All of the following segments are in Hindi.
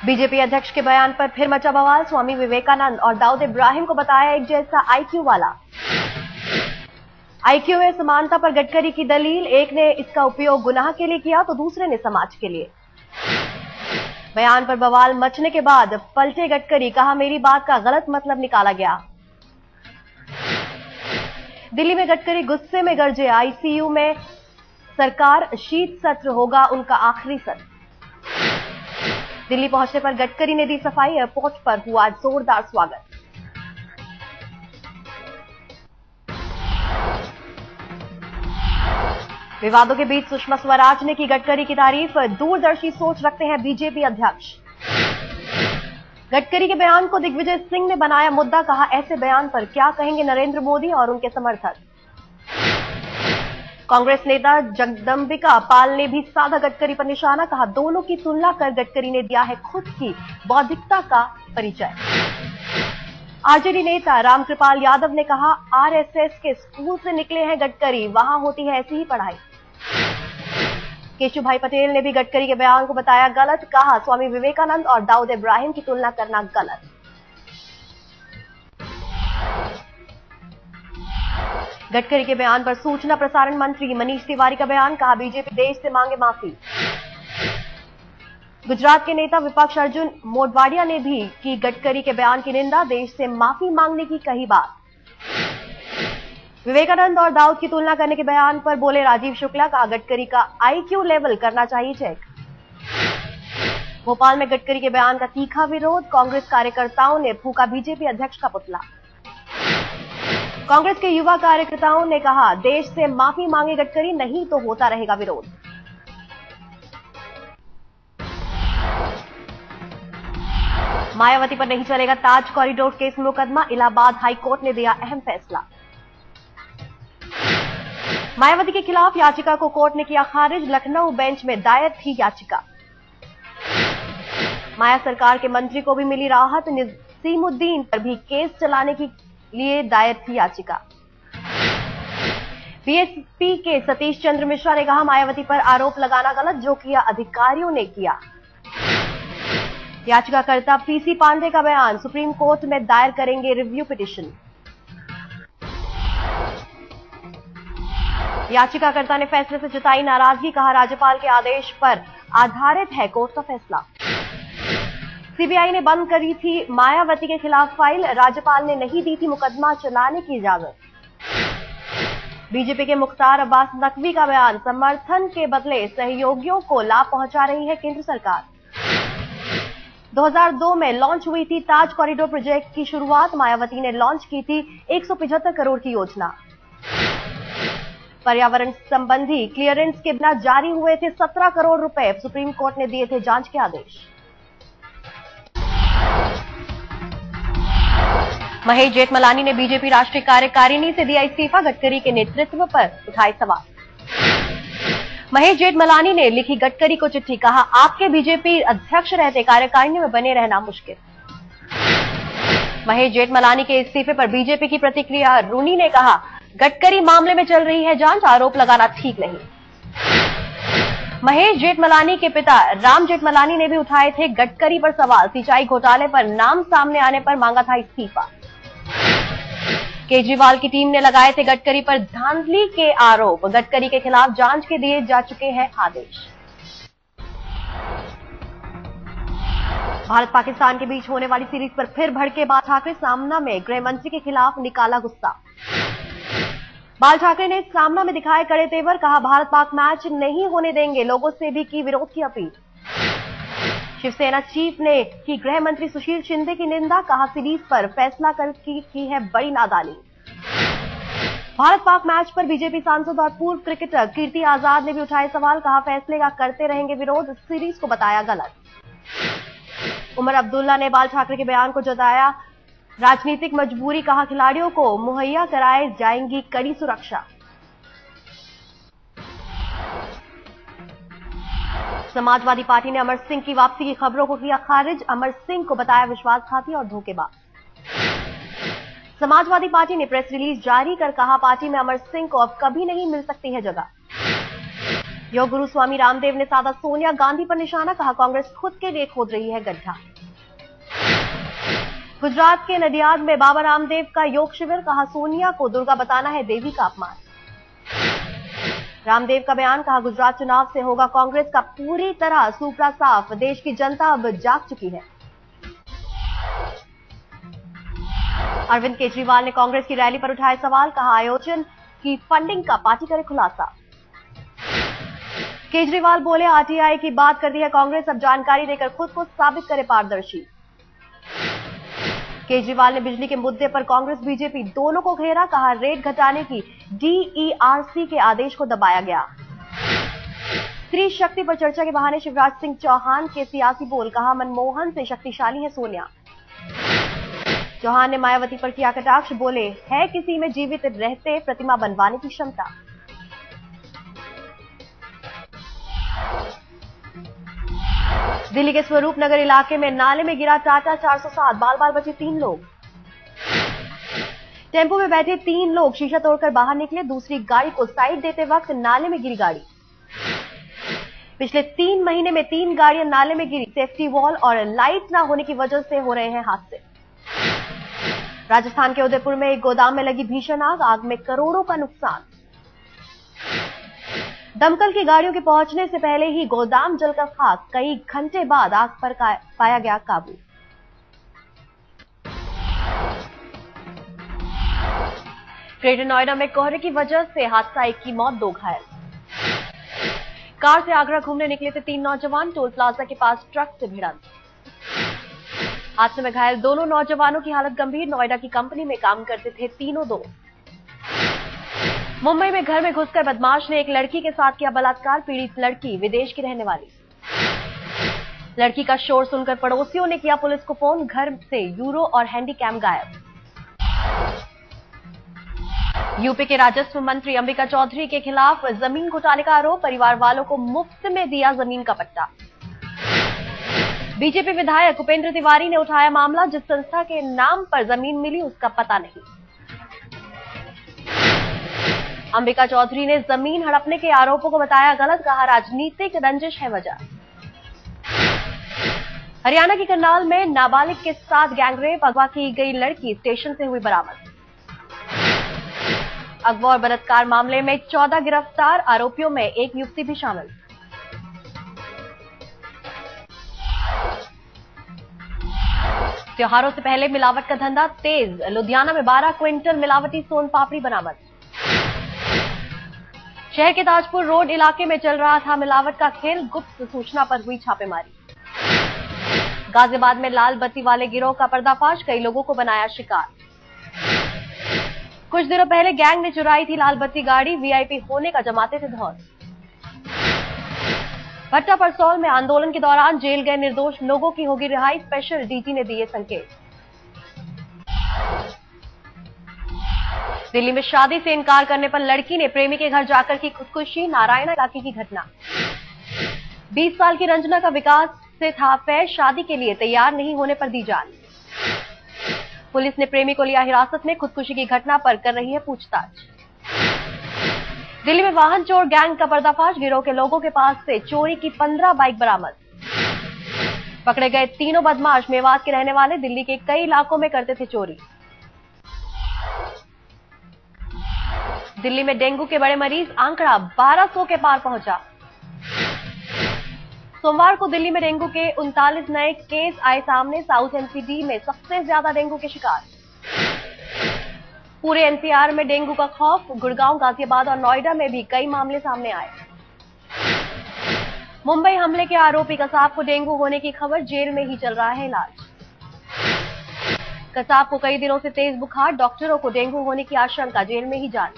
बीजेपी अध्यक्ष के बयान पर फिर मचा बवाल। स्वामी विवेकानंद और दाऊद इब्राहिम को बताया एक जैसा आईक्यू वाला। आईक्यू में समानता पर गडकरी की दलील, एक ने इसका उपयोग गुनाह के लिए किया तो दूसरे ने समाज के लिए। बयान पर बवाल मचने के बाद पलटे गडकरी, कहा मेरी बात का गलत मतलब निकाला गया। दिल्ली में गडकरी गुस्से में गरजे, आईसीयू में सरकार, शीत सत्र होगा उनका आखिरी सत्र। दिल्ली पहुंचने पर गडकरी ने दी सफाई, एयरपोर्ट पर हुआ जोरदार स्वागत। विवादों के बीच सुषमा स्वराज ने की गडकरी की तारीफ, दूरदर्शी सोच रखते हैं बीजेपी अध्यक्ष। गडकरी के बयान को दिग्विजय सिंह ने बनाया मुद्दा, कहा ऐसे बयान पर क्या कहेंगे नरेंद्र मोदी और उनके समर्थक। कांग्रेस नेता जगदंबिका पाल ने भी साधा गडकरी पर निशाना, कहा दोनों की तुलना कर गडकरी ने दिया है खुद की बौद्धिकता का परिचय। आरजेडी नेता रामकृपाल यादव ने कहा आरएसएस के स्कूल से निकले हैं गडकरी, वहां होती है ऐसी ही पढ़ाई। केशुभाई पटेल ने भी गडकरी के बयान को बताया गलत, कहा स्वामी विवेकानंद और दाऊद इब्राहिम की तुलना करना गलत। गडकरी के बयान पर सूचना प्रसारण मंत्री मनीष तिवारी का बयान, कहा बीजेपी देश से मांगे माफी। गुजरात के नेता विपक्ष अर्जुन मोढवाडिया ने भी की गडकरी के बयान की निंदा, देश से माफी मांगने की कही बात। विवेकानंद और दाऊद की तुलना करने के बयान पर बोले राजीव शुक्ला, कहा गडकरी का आईक्यू लेवल करना चाहिए चेक। भोपाल में गडकरी के बयान का तीखा विरोध, कांग्रेस कार्यकर्ताओं ने फूंका बीजेपी अध्यक्ष का पुतला। कांग्रेस के युवा कार्यकर्ताओं ने कहा देश से माफी मांगे गडकरी, नहीं तो होता रहेगा विरोध। मायावती पर नहीं चलेगा ताज कॉरिडोर केस में मुकदमा, इलाहाबाद हाईकोर्ट ने दिया अहम फैसला। मायावती के खिलाफ याचिका को कोर्ट ने किया खारिज, लखनऊ बेंच में दायर थी याचिका। माया सरकार के मंत्री को भी मिली राहत, नसीमुद्दीन पर भी केस चलाने के लिए दायर थी याचिका। बीएसपी के सतीश चंद्र मिश्रा ने कहा मायावती पर आरोप लगाना गलत, जो किया अधिकारियों ने किया। याचिकाकर्ता पीसी पांडे का बयान, सुप्रीम कोर्ट में दायर करेंगे रिव्यू पिटीशन। याचिकाकर्ता ने फैसले से जताई नाराजगी, कहा राज्यपाल के आदेश पर आधारित है कोर्ट का फैसला। सीबीआई ने बंद करी थी मायावती के खिलाफ फाइल, राज्यपाल ने नहीं दी थी मुकदमा चलाने की इजाजत। बीजेपी के मुख्तार अब्बास नकवी का बयान, समर्थन के बदले सहयोगियों को लाभ पहुंचा रही है केंद्र सरकार। 2002 में लॉन्च हुई थी ताज कॉरिडोर प्रोजेक्ट की शुरुआत, मायावती ने लॉन्च की थी 175 करोड़ की योजना। पर्यावरण संबंधी क्लियरेंस के बिना जारी हुए थे 17 करोड़ रुपए, सुप्रीम कोर्ट ने दिए थे जांच के आदेश। महेश जेठमलानी ने बीजेपी राष्ट्रीय कार्यकारिणी से दिया इस्तीफा, गडकरी के नेतृत्व पर उठाए सवाल। महेश जेठमलानी ने लिखी गडकरी को चिट्ठी, कहा आपके बीजेपी अध्यक्ष रहते कार्यकारिणी में बने रहना मुश्किल। महेश जेठमलानी के इस्तीफे पर बीजेपी की प्रतिक्रिया, रूनी ने कहा गडकरी मामले में चल रही है जांच, आरोप लगाना ठीक नहीं। महेश जेठमलानी के पिता राम जेठमलानी ने भी उठाए थे गडकरी पर सवाल, सिंचाई घोटाले पर नाम सामने आने पर मांगा था इस्तीफा। केजरीवाल की टीम ने लगाए थे गडकरी पर धांधली के आरोप, गडकरी के खिलाफ जांच के दिए जा चुके हैं आदेश। भारत पाकिस्तान के बीच होने वाली सीरीज पर फिर भड़के बाल ठाकरे, सामना में गृह मंत्री के खिलाफ निकाला गुस्सा। बाल ठाकरे ने सामना में दिखाए कड़े तेवर, कहा भारत पाक मैच नहीं होने देंगे, लोगों से भी की विरोध की अपील। शिवसेना चीफ ने की गृह मंत्री सुशील शिंदे की निंदा, कहा सीरीज पर फैसला करके की है बड़ी नादानी। भारत पाक मैच पर बीजेपी सांसद और पूर्व क्रिकेटर कीर्ति आजाद ने भी उठाए सवाल, कहा फैसले का करते रहेंगे विरोध, सीरीज को बताया गलत। उमर अब्दुल्ला ने बाल ठाकरे के बयान को जताया राजनीतिक मजबूरी, कहा खिलाड़ियों को मुहैया कराए जाएंगी कड़ी सुरक्षा। समाजवादी पार्टी ने अमर सिंह की वापसी की खबरों को किया खारिज, अमर सिंह को बताया विश्वासघाती और धोखेबाज। समाजवादी पार्टी ने प्रेस रिलीज जारी कर कहा पार्टी में अमर सिंह को अब कभी नहीं मिल सकती है जगह। योग गुरु स्वामी रामदेव ने साधा सोनिया गांधी पर निशाना, कहा कांग्रेस खुद के लिए खोद रही है गड्ढा। गुजरात के नडियाद में बाबा रामदेव का योग शिविर, कहा सोनिया को दुर्गा बताना है देवी का अपमान। रामदेव का बयान, कहा गुजरात चुनाव से होगा कांग्रेस का पूरी तरह सूपड़ा साफ, देश की जनता अब जाग चुकी है। अरविंद केजरीवाल ने कांग्रेस की रैली पर उठाए सवाल, कहा आयोजन की फंडिंग का पार्टी करे खुलासा। केजरीवाल बोले आरटीआई की बात कर दी है कांग्रेस, अब जानकारी देकर खुद को साबित करे पारदर्शी। केजरीवाल ने बिजली के मुद्दे पर कांग्रेस बीजेपी दोनों को घेरा, कहा रेट घटाने की डीईआरसी के आदेश को दबाया गया। स्त्री शक्ति पर चर्चा के बहाने शिवराज सिंह चौहान के सियासी बोल, कहा मनमोहन से शक्तिशाली है सोनिया। चौहान ने मायावती पर किया कटाक्ष, बोले है किसी में जीवित रहते प्रतिमा बनवाने की क्षमता। दिल्ली के स्वरूप नगर इलाके में नाले में गिरा टाटा 407, बाल बाल बचे 3 लोग। टेम्पो में बैठे 3 लोग शीशा तोड़कर बाहर निकले, दूसरी गाड़ी को साइड देते वक्त नाले में गिरी गाड़ी। पिछले 3 महीने में 3 गाड़ियां नाले में गिरी, सेफ्टी वॉल और लाइट न होने की वजह से हो रहे हैं हादसे। राजस्थान के उदयपुर में एक गोदाम में लगी भीषण आग, आग में करोड़ों का नुकसान। दमकल की गाड़ियों के पहुंचने से पहले ही गोदाम जलकर खाक, कई घंटे बाद आग पर पाया गया काबू। ग्रेटर नोएडा में कोहरे की वजह से हादसा, 1 की मौत 2 घायल। कार से आगरा घूमने निकले थे 3 नौजवान, टोल प्लाजा के पास ट्रक से भिड़ंत। हादसे में घायल दोनों नौजवानों की हालत गंभीर, नोएडा की कंपनी में काम करते थे तीनों दोस्त। मुंबई में घर में घुसकर बदमाश ने एक लड़की के साथ किया बलात्कार, पीड़ित लड़की विदेश की रहने वाली। लड़की का शोर सुनकर पड़ोसियों ने किया पुलिस को फोन, घर से यूरो और हैंडीकैम गायब। यूपी के राजस्व मंत्री अंबिका चौधरी के खिलाफ जमीन घोटाले का आरोप, परिवार वालों को मुफ्त में दिया जमीन का पट्टा। बीजेपी विधायक उपेंद्र तिवारी ने उठाया मामला, जिस संस्था के नाम पर जमीन मिली उसका पता नहीं। अंबिका चौधरी ने जमीन हड़पने के आरोपों को बताया गलत, कहा राजनीतिक रंजिश है वजह। हरियाणा के करनाल में नाबालिग के साथ गैंगरेप, अगवा की गई लड़की स्टेशन से हुई बरामद। अगवा और बलात्कार मामले में 14 गिरफ्तार, आरोपियों में एक युवती भी शामिल। त्योहारों से पहले मिलावट का धंधा तेज, लुधियाना में 12 क्विंटल मिलावटी सोन पापड़ी बरामद। शहर के ताजपुर रोड इलाके में चल रहा था मिलावट का खेल, गुप्त सूचना पर हुई छापेमारी। गाजियाबाद में लाल बत्ती वाले गिरोह का पर्दाफाश, कई लोगों को बनाया शिकार। कुछ दिनों पहले गैंग ने चुराई थी लाल बत्ती गाड़ी, वीआईपी होने का जमाते थे धौस। भट्टा परसौल में आंदोलन के दौरान जेल गए निर्दोष लोगों की होगी रिहाई, स्पेशल डीजी ने दिए संकेत। दिल्ली में शादी से इनकार करने पर लड़की ने प्रेमी के घर जाकर की खुदकुशी, नारायणा इलाके की घटना। 20 साल की रंजना का विकास से था अफेयर, शादी के लिए तैयार नहीं होने पर दी जान। पुलिस ने प्रेमी को लिया हिरासत में, खुदकुशी की घटना पर कर रही है पूछताछ। दिल्ली में वाहन चोर गैंग का पर्दाफाश, गिरोह के लोगों के पास से चोरी की 15 बाइक बरामद। पकड़े गए तीनों बदमाश मेवात के रहने वाले, दिल्ली के कई इलाकों में करते थे चोरी। दिल्ली में डेंगू के बड़े मरीज, आंकड़ा 1200 के पार पहुंचा। सोमवार को दिल्ली में डेंगू के 39 नए केस आए सामने, साउथ एनसीडी में सबसे ज्यादा डेंगू के शिकार। पूरे एनसीआर में डेंगू का खौफ, गुड़गांव, गाजियाबाद और नोएडा में भी कई मामले सामने आए। मुंबई हमले के आरोपी कसाब को डेंगू होने की खबर, जेल में ही चल रहा है इलाज। कसाब को कई दिनों से तेज बुखार, डॉक्टरों को डेंगू होने की आशंका, जेल में ही जांच।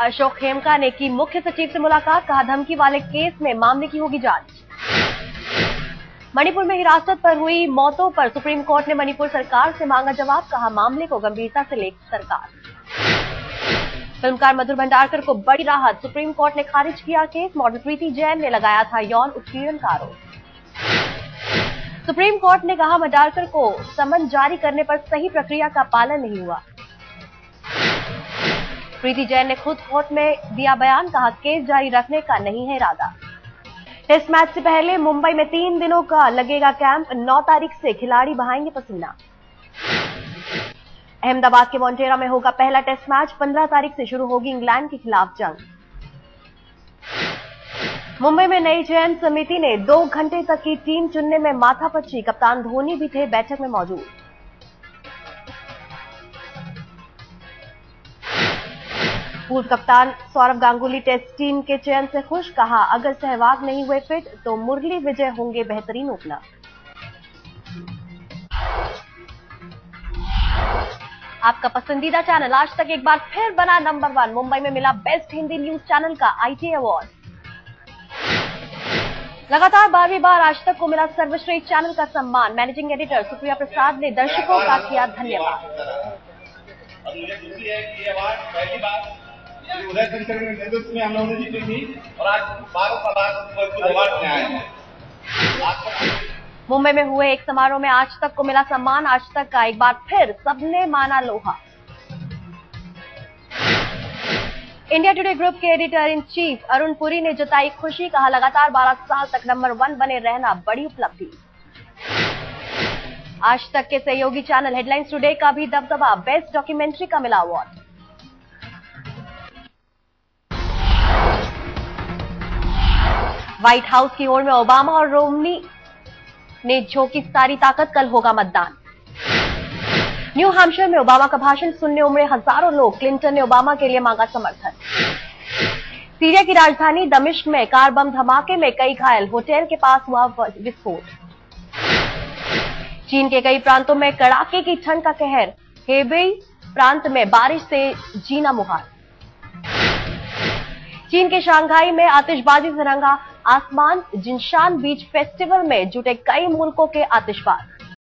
अशोक खेमका ने की मुख्य सचिव से मुलाकात, कहा धमकी वाले केस में मामले की होगी जांच। मणिपुर में हिरासत पर हुई मौतों पर सुप्रीम कोर्ट ने मणिपुर सरकार से मांगा जवाब, कहा मामले को गंभीरता से ले सरकार। फिल्मकार मधुर भंडारकर को बड़ी राहत, सुप्रीम कोर्ट ने खारिज किया केस, मॉडल प्रीति जैन ने लगाया था यौन उत्पीड़न का आरोप। सुप्रीम कोर्ट ने कहा भंडारकर को समन जारी करने पर सही प्रक्रिया का पालन नहीं हुआ। प्रीति जैन ने खुद कोर्ट में दिया बयान, कहा केस जारी रखने का नहीं है इरादा। टेस्ट मैच से पहले मुंबई में 3 दिनों का लगेगा कैंप, 9 तारीख से खिलाड़ी बहाएंगे पसीना। अहमदाबाद के मोन्टेरा में होगा पहला टेस्ट मैच, 15 तारीख से शुरू होगी इंग्लैंड के खिलाफ जंग। मुंबई में नई चयन समिति ने 2 घंटे तक की टीम चुनने में माथापच्ची, कप्तान धोनी भी थे बैठक में मौजूद। पूर्व कप्तान सौरव गांगुली टेस्ट टीम के चयन से खुश, कहा अगर सहवाग नहीं हुए फिट तो मुरली विजय होंगे बेहतरीन ओपनर। आपका पसंदीदा चैनल आज तक एक बार फिर बना नंबर 1। मुंबई में मिला बेस्ट हिंदी न्यूज चैनल का ITA अवार्ड। लगातार 12वीं बार आज तक को मिला सर्वश्रेष्ठ चैनल का सम्मान। मैनेजिंग एडिटर सुप्रिया प्रसाद ने दर्शकों का किया धन्यवाद। और मुझे खुशी है कि ये अवार्ड पहली बार उदय शंकर के नेतृत्व में हम लोगों ने जीती थी और आज बार अवार्ड में आए हैं। मुंबई में हुए एक समारोह में आज तक को मिला सम्मान। आज तक का एक बार फिर सबने माना लोहा। इंडिया टुडे ग्रुप के editor in chief Arun Puri ने जताई खुशी, कहा लगातार 12 साल तक नंबर 1 बने रहना बड़ी उपलब्धि। आज तक के सहयोगी चैनल हेडलाइंस टुडे का भी दबदबा, बेस्ट डॉक्यूमेंट्री का मिला अवार्ड। व्हाइट हाउस की ओर में ओबामा और रोमनी ने झोंकी सारी ताकत, कल होगा मतदान। न्यू हैम्पशायर में ओबामा का भाषण सुनने उमड़े हजारों लोग, क्लिंटन ने ओबामा के लिए मांगा समर्थन। सीरिया की राजधानी दमिश्क में कार बम धमाके में कई घायल, होटल के पास हुआ विस्फोट। चीन के कई प्रांतों में कड़ाके की ठंड का कहर, हेबेई प्रांत में बारिश से जीना मुहाल। चीन के शंघाई में आतिशबाजी से रंगा आसमान, जिनशान बीच फेस्टिवल में जुटे कई मुल्कों के आतिशबाज।